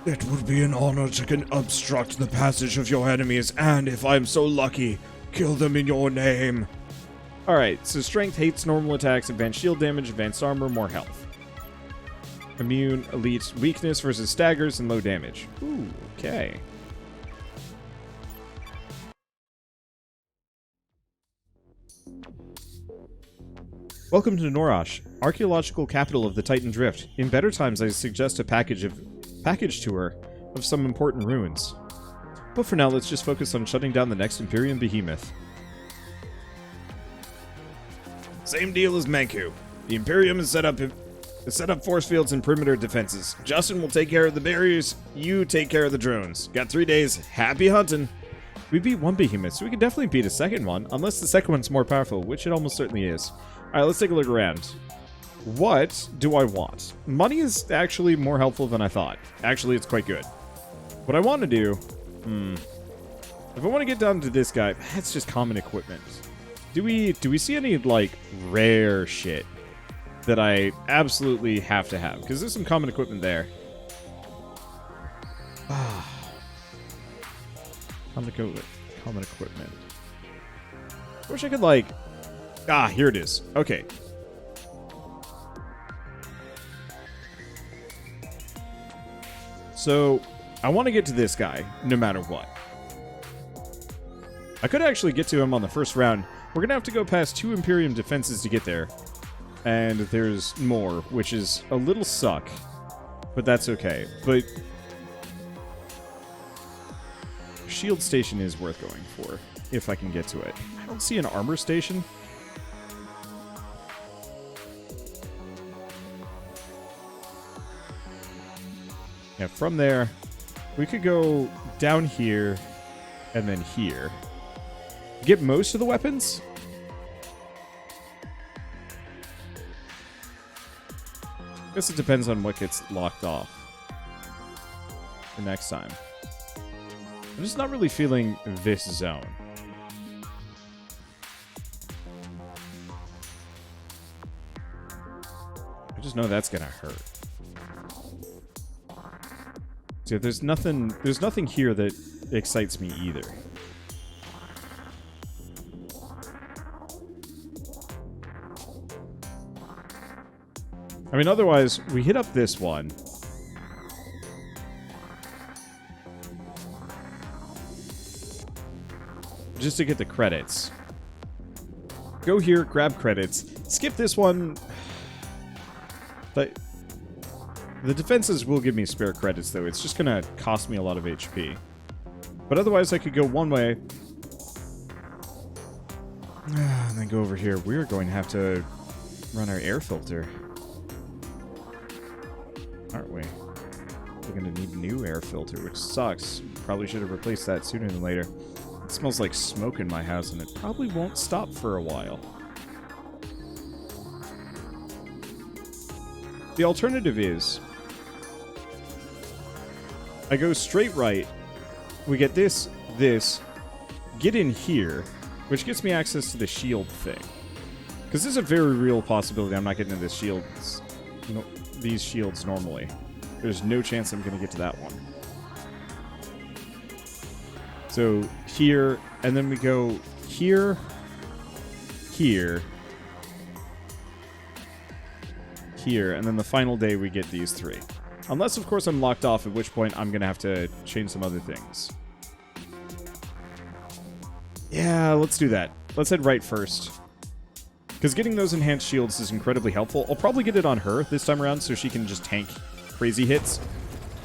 It would be an honor to obstruct the passage of your enemies, and if I'm so lucky, kill them in your name. Alright, so strength hates normal attacks, advanced shield damage, advanced armor, more health. Immune, elite, weakness versus staggers, and low damage. Ooh, okay. Welcome to Norosh, archaeological capital of the Titan Drift. In better times, I suggest a package tour of some important ruins. But for now, let's just focus on shutting down the next Imperium behemoth. Same deal as Manku. The Imperium has set up force fields and perimeter defenses. Justin will take care of the barriers, you take care of the drones. Got 3 days, happy hunting. We beat one behemoth, so we can definitely beat a second one, unless the second one's more powerful, which it almost certainly is. Alright, let's take a look around. What do I want? Money is actually more helpful than I thought. Actually, it's quite good. What I want to do... If I want to get down to this guy, that's just common equipment. Do we see any, like, rare shit that I absolutely have to have? Because there's some common equipment there. Common equipment. I wish I could, like... here it is. Okay. So, I want to get to this guy, no matter what. I could actually get to him on the first round. We're going to have to go past 2 Imperium defenses to get there. And there's more, which is a little suck. But that's okay. But... Shield station is worth going for, if I can get to it. I don't see an armor station. Yeah, from there, we could go down here and then here. Get most of the weapons? I guess it depends on what gets locked off for next time. I'm just not really feeling this zone. I just know that's gonna hurt. So there's nothing here that excites me either. I mean, otherwise, we hit up this one. Just to get the credits. Go here, grab credits. Skip this one. But the defenses will give me spare credits, though. It's just gonna cost me a lot of HP. But otherwise, I could go one way. And then go over here. We're going to have to run our air filter. Aren't we? We're going to need a new air filter, which sucks. Probably should have replaced that sooner than later. It smells like smoke in my house, and it probably won't stop for a while. The alternative is... I go straight right. We get this, get in here, which gets me access to the shield thing. Because there's a very real possibility I'm not getting into these shields normally. There's no chance I'm going to get to that one. So here, and then we go here, here, here, and then the final day we get these 3. Unless, of course, I'm locked off, at which point I'm going to have to change some other things. Yeah, let's do that. Let's head right first. Because getting those enhanced shields is incredibly helpful. I'll probably get it on her this time around so she can just tank crazy hits.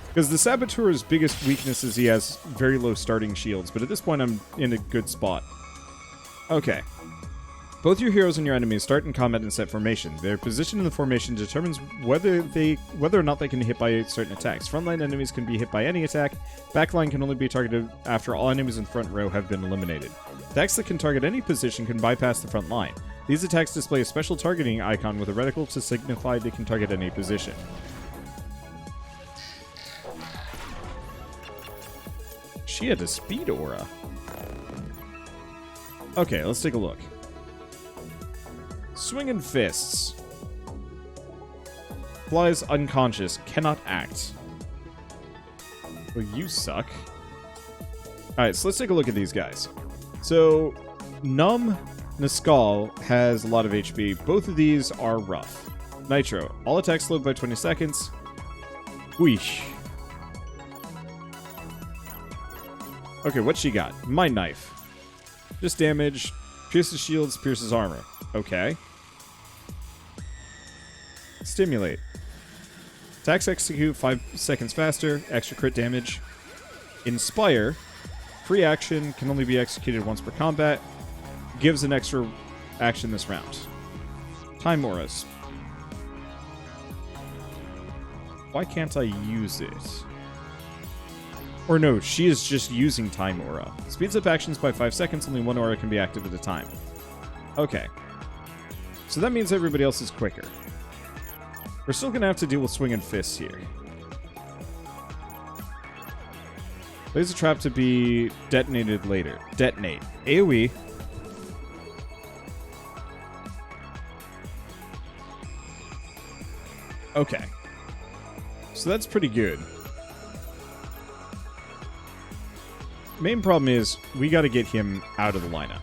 Because the Saboteur's biggest weakness is he has very low starting shields, but at this point I'm in a good spot. Okay. Both your heroes and your enemies start in combat in set formation. Their position in the formation determines whether or not they can hit by certain attacks. Frontline enemies can be hit by any attack. Backline can only be targeted after all enemies in front row have been eliminated. Attacks that can target any position can bypass the front line. These attacks display a special targeting icon with a reticle to signify they can target any position. She had a speed aura. Okay, let's take a look. Swinging fists. Flies unconscious, cannot act. Well, you suck. Alright, so let's take a look at these guys. So, Numb Niscal has a lot of HP. Both of these are rough. Nitro, all attacks slowed by 20 seconds. Wheesh. Okay, what's she got? Mind Knife. Just damage. Pierces shields, pierces armor. Okay. Stimulate. Attacks execute 5 seconds faster. Extra crit damage. Inspire. Free action. Can only be executed once per combat. Gives an extra action this round. Time Auras. Why can't I use it? Or no, she is just using Time Aura. Speeds up actions by 5 seconds, only one aura can be active at a time. Okay. So that means everybody else is quicker. We're still going to have to deal with Swing and Fists here. Laser Trap to be detonated later. Detonate. AoE. Okay. So that's pretty good. Main problem is, we gotta get him out of the lineup.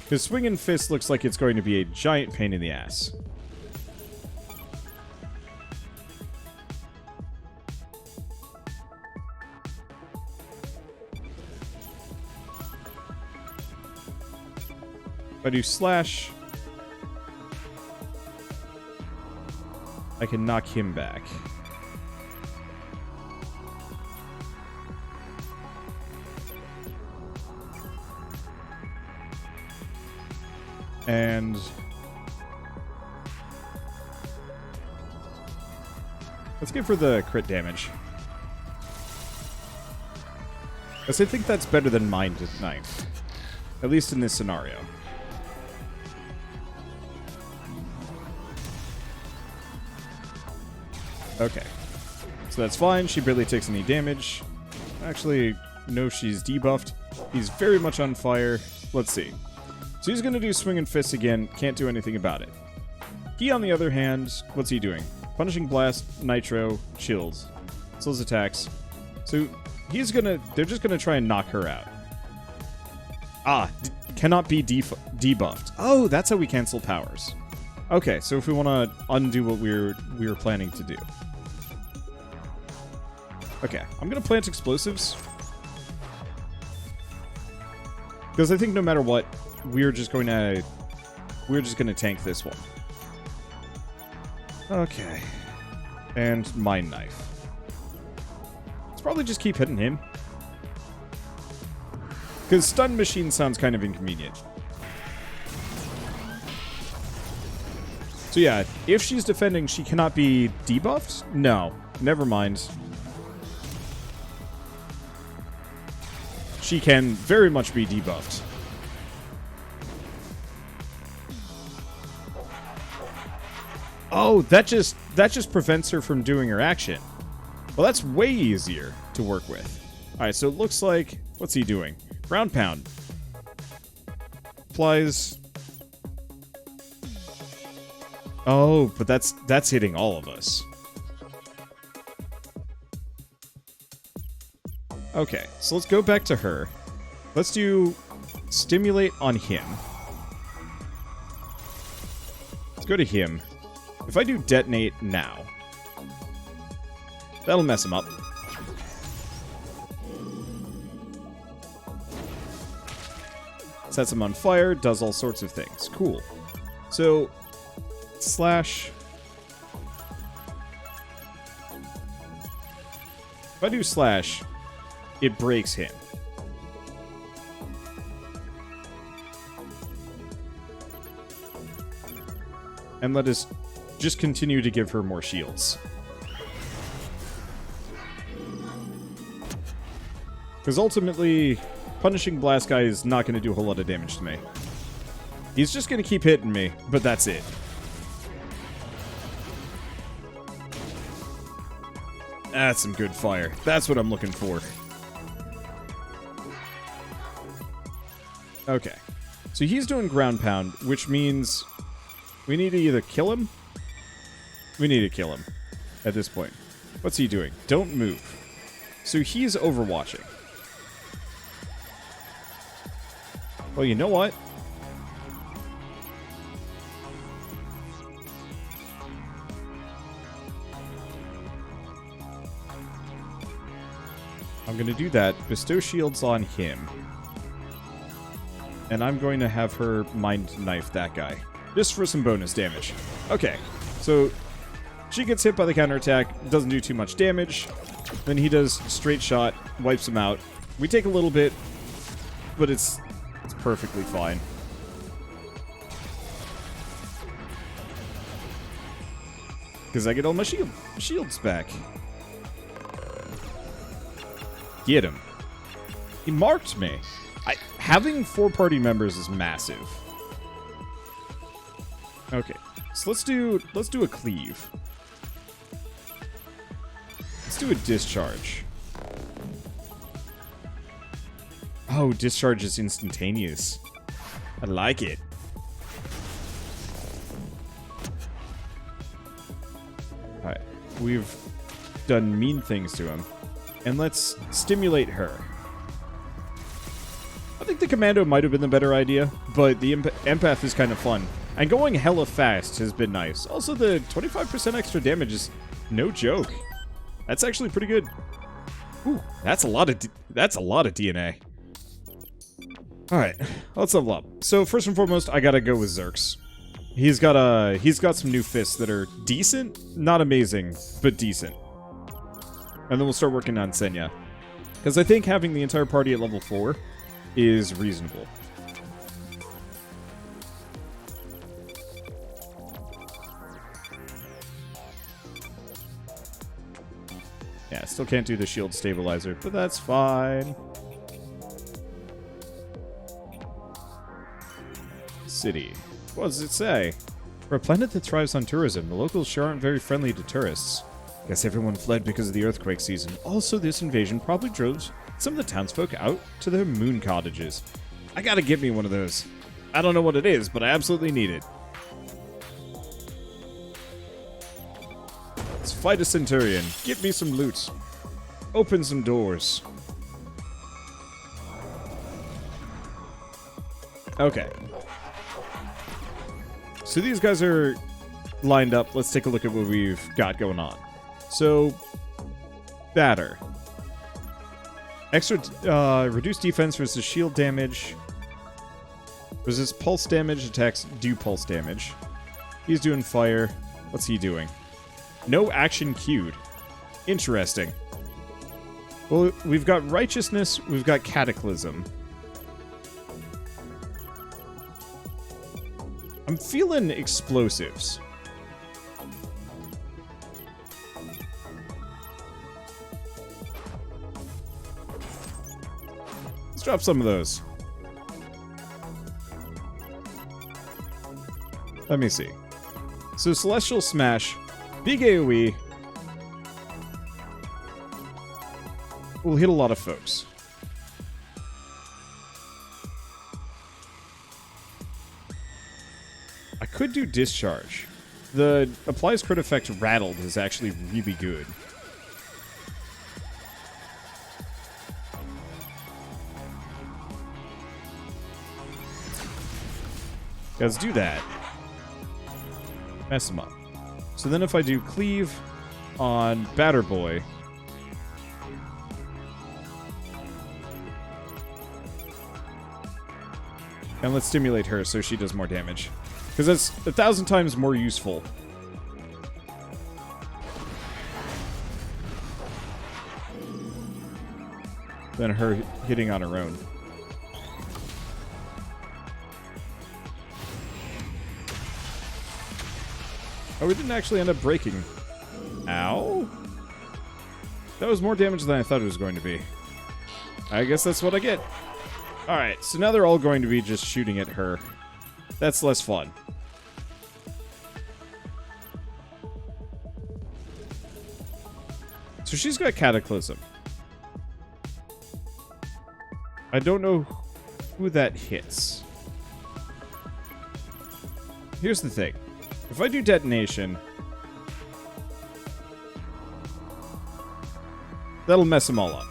Because Swing and Fist looks like it's going to be a giant pain in the ass. If I do Slash, I can knock him back. And let's go for the crit damage. Because I think that's better than Mind Knife. At least in this scenario. Okay. So that's fine. She barely takes any damage. Actually, no, she's debuffed. He's very much on fire. Let's see. So he's going to do Swing and Fist again. Can't do anything about it. He, on the other hand, what's he doing? Punishing Blast, Nitro, Chills. Slows attacks. So he's going to... They're just going to try and knock her out. Ah, cannot be debuffed. Oh, that's how we cancel powers. Okay, so if we want to undo what we were planning to do. Okay, I'm going to plant explosives. Because I think no matter what, we're just going to tank this one. Okay. And Mind Knife. Let's probably just keep hitting him. Because Stun Machine sounds kind of inconvenient. So yeah, if she's defending, she cannot be debuffed? No, never mind. She can very much be debuffed. Oh, that just prevents her from doing her action. Well, that's way easier to work with. Alright, so it looks like... What's he doing? Ground Pound. Applies... Oh, but that's hitting all of us. Okay, so let's go back to her. Let's do Stimulate on him. Let's go to him. If I do Detonate now, that'll mess him up. Sets him on fire, does all sorts of things. Cool. So, Slash... If I do Slash, it breaks him. And let us just continue to give her more shields. Because ultimately, punishing Blast Guy is not going to do a whole lot of damage to me. He's just going to keep hitting me, but that's it. That's some good fire. That's what I'm looking for. Okay. So he's doing Ground Pound, which means we need to either kill him We need to kill him at this point. What's he doing? Don't move. So he's overwatching. Well, you know what? I'm going to do that. Bestow shields on him. And I'm going to have her mind knife that guy. Just for some bonus damage. Okay. So she gets hit by the counterattack. Doesn't do too much damage. Then he does straight shot. Wipes him out. We take a little bit. But it's perfectly fine. Because I get all my shields back. Get him. He marked me. Having 4 party members is massive. Okay, so let's do a cleave. Let's do a discharge. Oh, discharge is instantaneous. I like it. Alright, we've done mean things to him. And let's stimulate her. I think the commando might have been the better idea, but the empath is kind of fun. And going hella fast has been nice. Also, the 25% extra damage is no joke. That's actually pretty good. Ooh, that's a lot of DNA. All right, let's level up. So first and foremost, I gotta go with Zerx. He's got some new fists that are decent, not amazing, but decent. And then we'll start working on Senya, because I think having the entire party at level 4 is reasonable. Yeah, still can't do the shield stabilizer, but that's fine. City. What does it say? For a planet that thrives on tourism, the locals sure aren't very friendly to tourists. Guess everyone fled because of the earthquake season. Also, this invasion probably drove some of the townsfolk out to their moon cottages. I gotta get me one of those. I don't know what it is, but I absolutely need it. Let's fight a Centurion. Get me some loot. Open some doors. Okay. So these guys are lined up. Let's take a look at what we've got going on. So, batter. Extra, reduce defense versus shield damage. Resist pulse damage, attacks do pulse damage. He's doing fire. What's he doing? No action queued. Interesting. Well, we've got righteousness, we've got cataclysm. I'm feeling explosives. Let's drop some of those. Let me see. So Celestial Smash, big AoE, will hit a lot of folks. I could do Discharge. The applies crit effect rattled is actually really good. Let's do that. Mess him up. So then if I do Cleave on Batter Boy, and let's stimulate her so she does more damage. Because that's 1,000 times more useful. Than her hitting on her own. Oh, we didn't actually end up breaking. Ow. That was more damage than I thought it was going to be. I guess that's what I get. Alright, so now they're all going to be just shooting at her. That's less fun. So she's got Cataclysm. I don't know who that hits. Here's the thing. If I do Detonation, That'll mess them all up.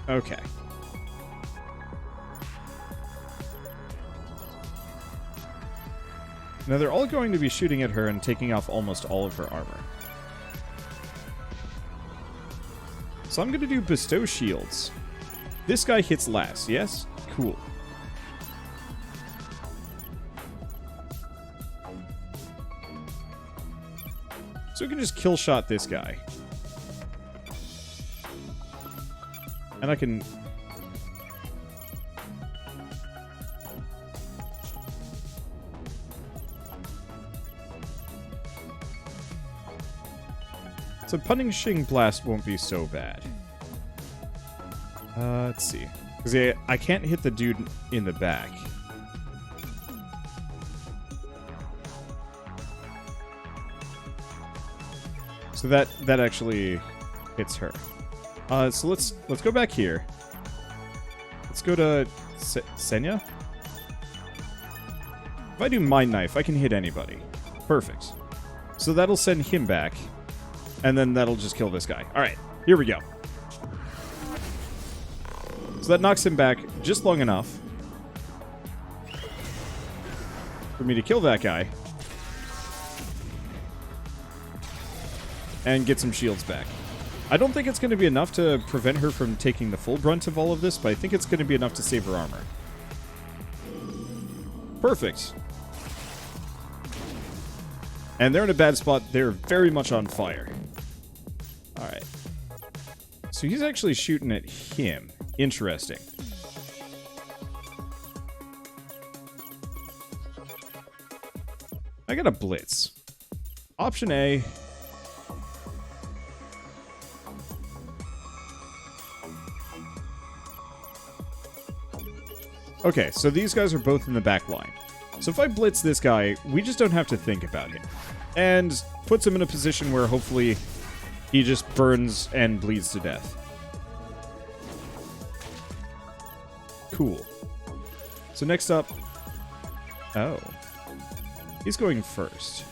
Okay. Now they're all going to be shooting at her and taking off almost all of her armor. So I'm going to do bestow shields. This guy hits last, yes? Cool. So we can just kill shot this guy. And I can... So punishing blast won't be so bad. Let's see. Because I can't hit the dude in the back. So that actually hits her. So let's go back here. Let's go to Senya. If I do Mind Knife, I can hit anybody. Perfect. So that'll send him back. And then that'll just kill this guy. Alright, here we go. So that knocks him back just long enough for me to kill that guy. And get some shields back. I don't think it's going to be enough to prevent her from taking the full brunt of all of this, but I think it's going to be enough to save her armor. Perfect. And they're in a bad spot. They're very much on fire. Alright. So he's actually shooting at him. Interesting. I got a blitz. Option A. Okay, so these guys are both in the back line. So if I blitz this guy, we just don't have to think about him. And puts him in a position where hopefully he just burns and bleeds to death. Cool. So next up... Oh. He's going first.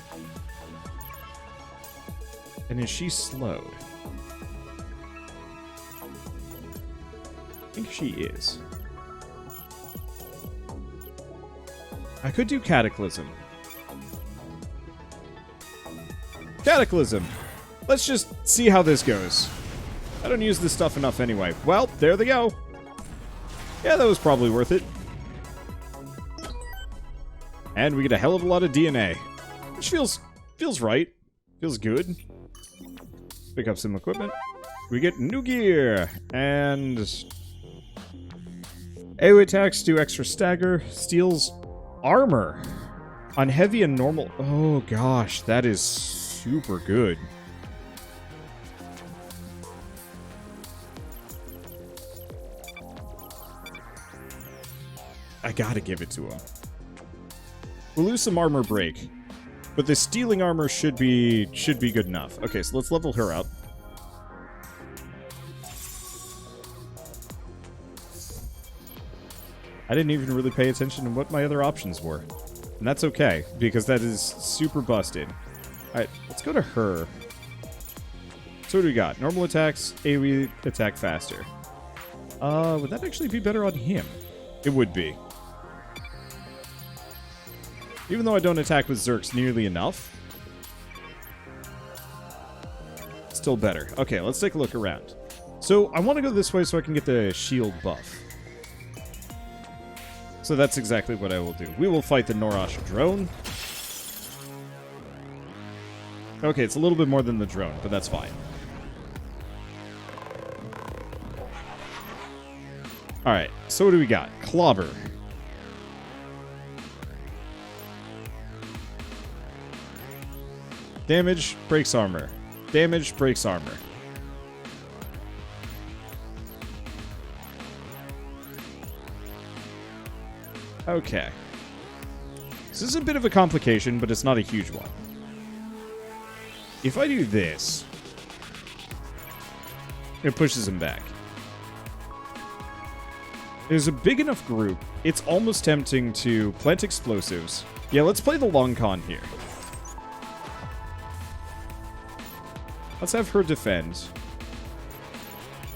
And is she slowed? I think she is. I could do Cataclysm. Cataclysm! Let's just see how this goes. I don't use this stuff enough anyway. Well, there they go. Yeah, that was probably worth it. And we get a hell of a lot of DNA. Which feels right. Feels good. Pick up some equipment. We get new gear. And... AoE attacks do extra stagger. Steals armor. On heavy and normal... Oh gosh, that is super good. I gotta give it to him. We'll lose some armor break, but the stealing armor should be good enough. Okay, so let's level her up. I didn't even really pay attention to what my other options were. And that's okay, because that is super busted. Alright, let's go to her. So what do we got? Normal attacks, AoE attack faster. Would that actually be better on him? It would be. Even though I don't attack with Zerks nearly enough. Still better. Okay, let's take a look around. So, I want to go this way so I can get the shield buff. So that's exactly what I will do. We will fight the Norosh drone. Okay, it's a little bit more than the drone, but that's fine. Alright, so what do we got? Clobber. Damage, breaks armor. Damage, breaks armor. Okay. This is a bit of a complication, but it's not a huge one. If I do this, it pushes him back. There's a big enough group, it's almost tempting to plant explosives. Yeah, let's play the long con here. Let's have her defend.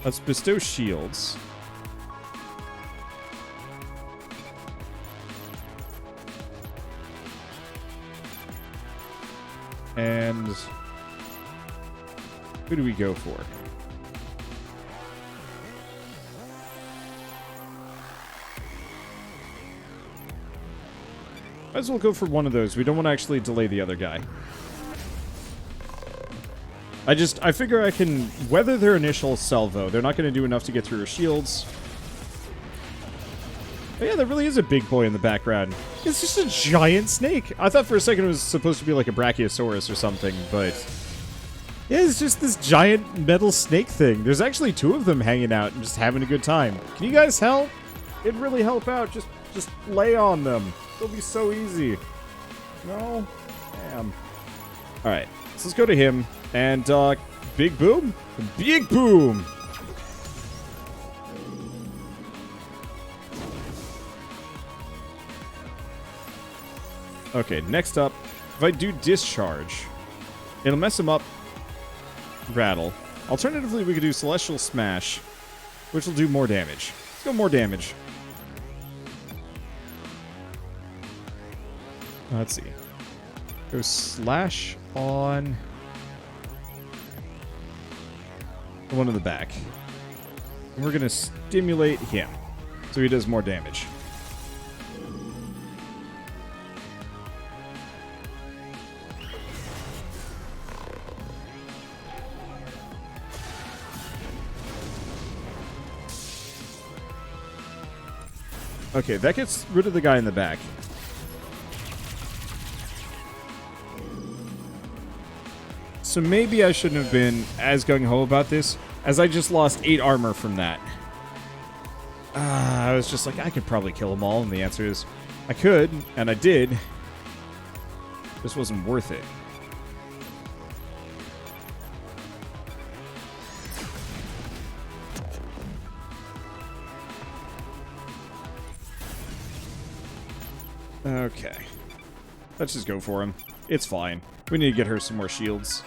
Let's bestow shields. And who do we go for? Might as well go for one of those. We don't want to actually delay the other guy. I figure I can weather their initial salvo. They're not going to do enough to get through her shields. But yeah, there really is a big boy in the background. It's just a giant snake. I thought for a second it was supposed to be like a brachiosaurus or something, but yeah, it's just this giant metal snake thing. There's actually two of them hanging out and just having a good time. Can you guys help? It'd really help out. Just lay on them. It'll be so easy. No? Damn. Alright, so let's go to him. And, big boom? Big boom! Okay, next up, if I do discharge, it'll mess him up. Rattle. Alternatively, we could do Celestial Smash, which will do more damage. Let's go more damage. Let's see. Go slash on the one in the back. And we're going to stimulate him so he does more damage. Okay, that gets rid of the guy in the back. So maybe I shouldn't have been as gung-ho about this, as I just lost 8 armor from that. I was just like, I could probably kill them all, and the answer is, I could, and I did. This wasn't worth it. Okay. Let's just go for him. It's fine. We need to get her some more shields.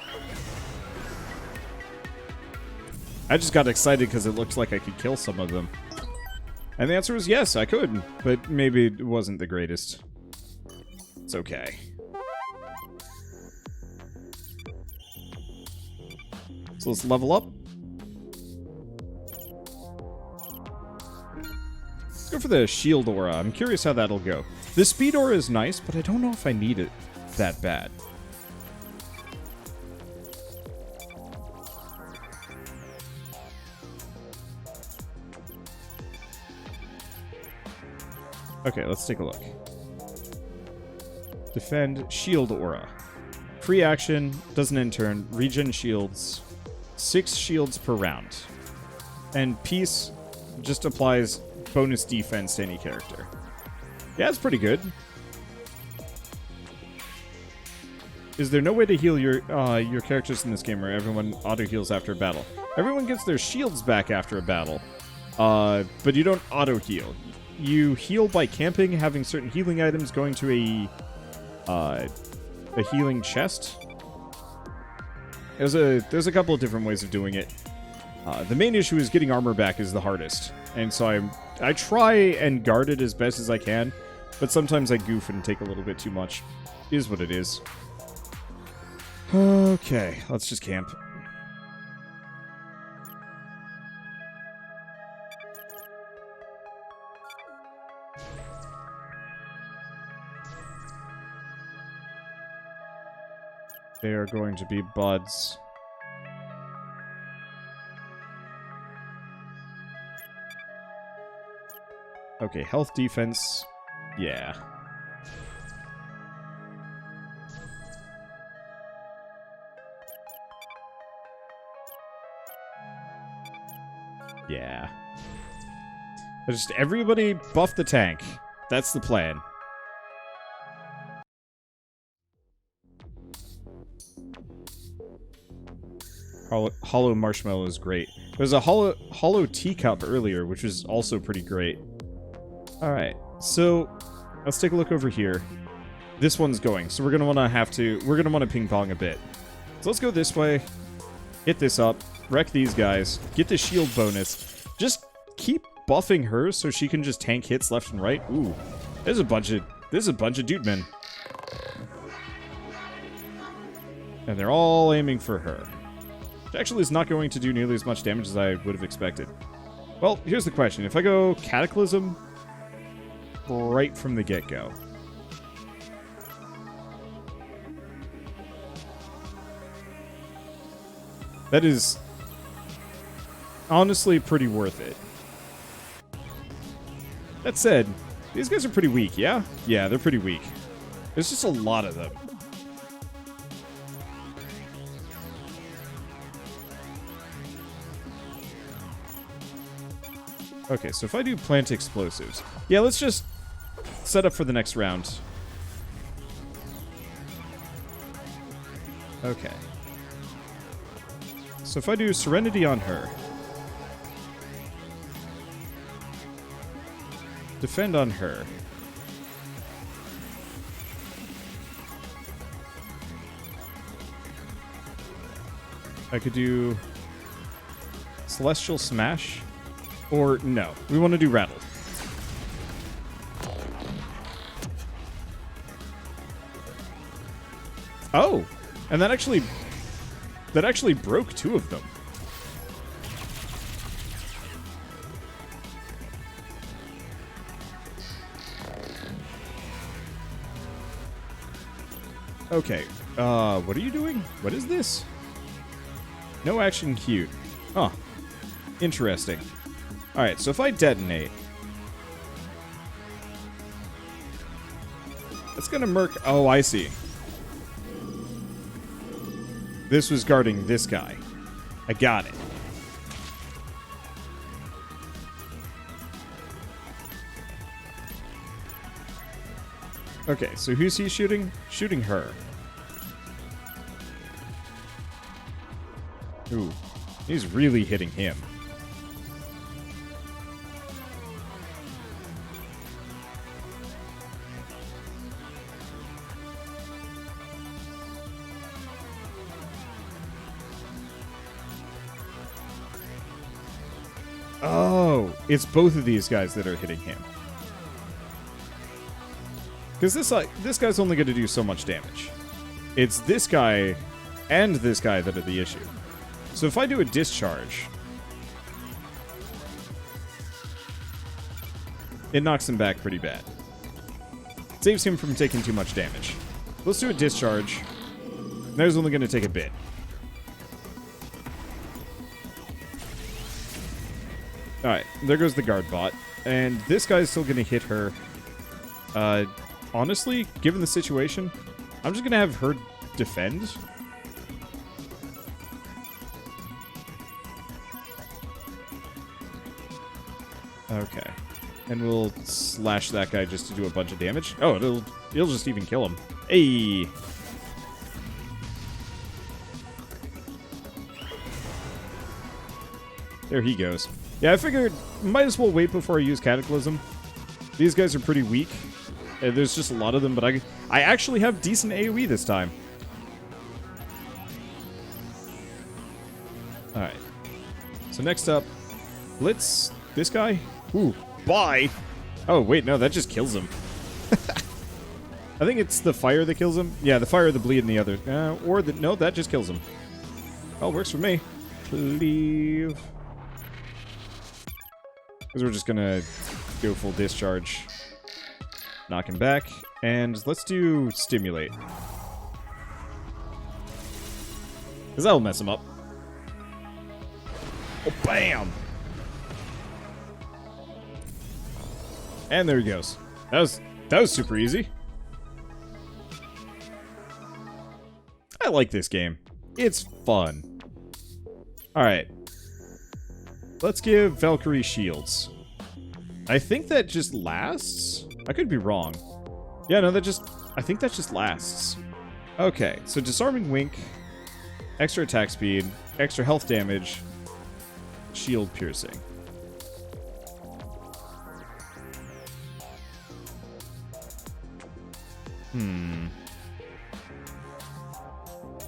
I just got excited because it looked like I could kill some of them. And the answer was yes, I could. But maybe it wasn't the greatest. It's okay. So let's level up. Let's go for the shield aura. I'm curious how that'll go. The speed aura is nice, but I don't know if I need it that bad. Okay, let's take a look. Defend shield aura. Free action, doesn't end turn, regen shields, 6 shields per round. And peace just applies bonus defense to any character. Yeah, it's pretty good. Is there no way to heal your characters in this game where everyone auto-heals after a battle? Everyone gets their shields back after a battle, but you don't auto-heal. You heal by camping, having certain healing items, going to a healing chest. There's a couple of different ways of doing it. The main issue is getting armor back is the hardest, and so I try and guard it as best as I can, but sometimes I goof and take a little bit too much. It is what it is. Okay, let's just camp. They are going to be buds. Okay, health, defense. Yeah. Yeah. Just everybody buff the tank. That's the plan. Hollow Marshmallow is great. There's a hollow teacup earlier, which was also pretty great. Alright, so let's take a look over here. This one's going, so we're gonna wanna ping pong a bit. So let's go this way, hit this up, wreck these guys, get the shield bonus. Just keep buffing her so she can just tank hits left and right. Ooh, there's a bunch of dude men. And they're all aiming for her. Which actually is not going to do nearly as much damage as I would have expected. Well, here's the question. If I go Cataclysm right from the get-go. That is honestly pretty worth it. That said, these guys are pretty weak, yeah? Yeah, they're pretty weak. There's just a lot of them. Okay, so if I do plant explosives... Yeah, let's just set up for the next round. Okay. So if I do Serenity on her... Defend on her... I could do... Celestial Smash... Or, no. We want to do Rattle. Oh! And that actually broke two of them. Okay. What are you doing? What is this? No action queued. Huh. Interesting. Alright, so if I detonate... That's gonna murk... Oh, I see. This was guarding this guy. I got it. Okay, so who's he shooting? Shooting her. Ooh, he's really hitting him. Oh, it's both of these guys that are hitting him. Because this guy's only going to do so much damage. It's this guy and this guy that are the issue. So if I do a discharge, it knocks him back pretty bad. Saves him from taking too much damage. Let's do a discharge. That was only going to take a bit. Alright, there goes the guard bot. And this guy's still going to hit her. Honestly, given the situation, I'm just going to have her defend. Okay. And we'll slash that guy just to do a bunch of damage. Oh, it'll just even kill him. Hey! There he goes. Yeah, I figured might as well wait before I use Cataclysm. These guys are pretty weak. There's just a lot of them, but I actually have decent AoE this time. Alright. So next up, Blitz. This guy? Ooh, bye! Oh, wait, no, that just kills him. I think it's the fire that kills him. Yeah, the fire, the bleed, and the other. No, that just kills him. Oh, works for me. Leave. Because we're just gonna go full discharge. Knock him back. And let's do Stimulate. Because that'll mess him up. Oh, bam! And there he goes. That was super easy. I like this game. It's fun. Alright. Let's give Valkyrie shields. I think that just lasts? I could be wrong. Yeah, no, I think that just lasts. Okay, so Disarming Wink, extra attack speed, extra health damage, shield piercing.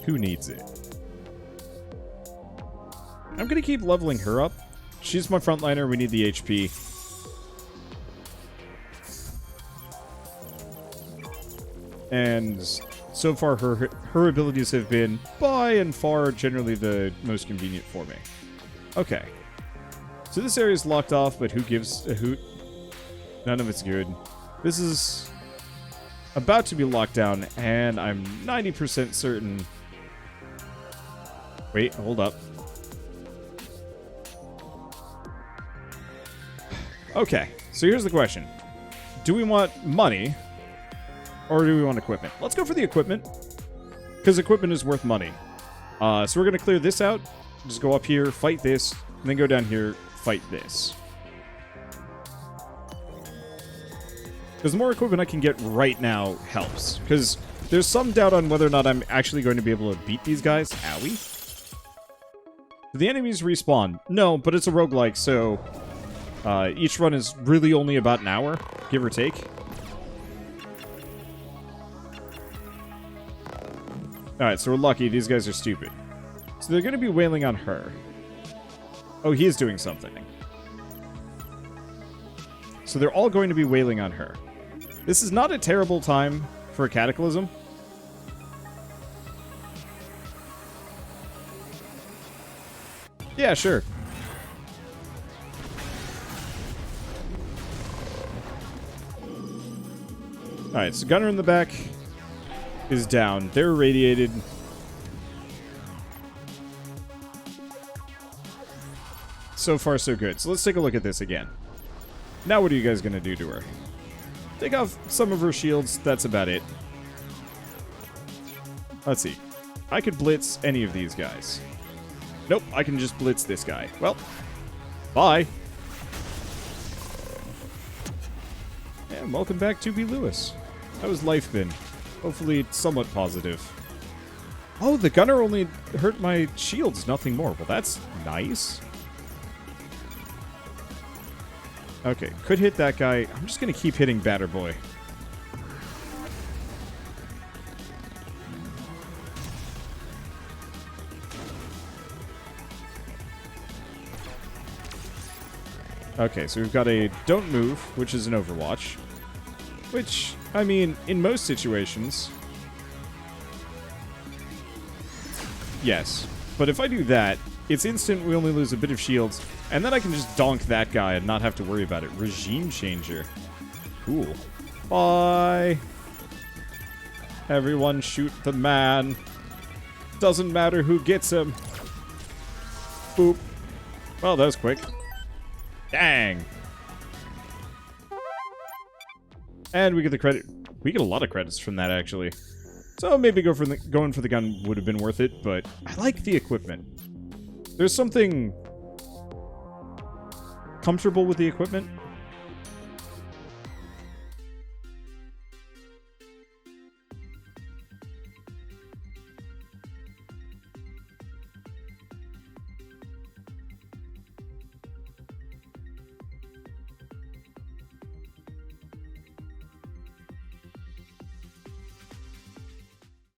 Who needs it? I'm gonna keep leveling her up. She's my frontliner. We need the HP. And so far, her abilities have been, by and far, generally the most convenient for me. Okay. So this area is locked off, but who gives a hoot? None of it's good. This is about to be locked down, and I'm 90% certain... Wait, hold up. Okay, so here's the question. Do we want money, or do we want equipment? Let's go for the equipment, because equipment is worth money. So we're going to clear this out, just go up here, fight this, and then go down here, fight this. Because the more equipment I can get right now helps. Because there's some doubt on whether or not I'm actually going to be able to beat these guys. Owie. Do the enemies respawn? No, but it's a roguelike, so each run is really only about an hour, give or take. Alright, so we're lucky. These guys are stupid. So they're going to be wailing on her. Oh, he is doing something. So they're all going to be wailing on her. This is not a terrible time for a cataclysm. Yeah, sure. Alright, so gunner in the back is down. They're irradiated. So far, so good. So let's take a look at this again. Now what are you guys going to do to her? Take off some of her shields. That's about it. Let's see. I could blitz any of these guys. Nope, I can just blitz this guy. Well, bye. And welcome back to B. Lewis. How has life been? Hopefully somewhat positive. Oh, the gunner only hurt my shields, nothing more. Well, that's nice. Okay, could hit that guy. I'm just going to keep hitting Batter Boy. Okay, so we've got a Don't Move, which is an Overwatch. Which, I mean, in most situations... Yes. But if I do that, it's instant, we only lose a bit of shields, and then I can just donk that guy and not have to worry about it. Regime Changer. Cool. Bye. Everyone shoot the man. Doesn't matter who gets him. Boop. Well, that was quick. Dang. And we get the credit. We get a lot of credits from that, actually. So maybe going for the gun would have been worth it, but I like the equipment. There's something comfortable with the equipment.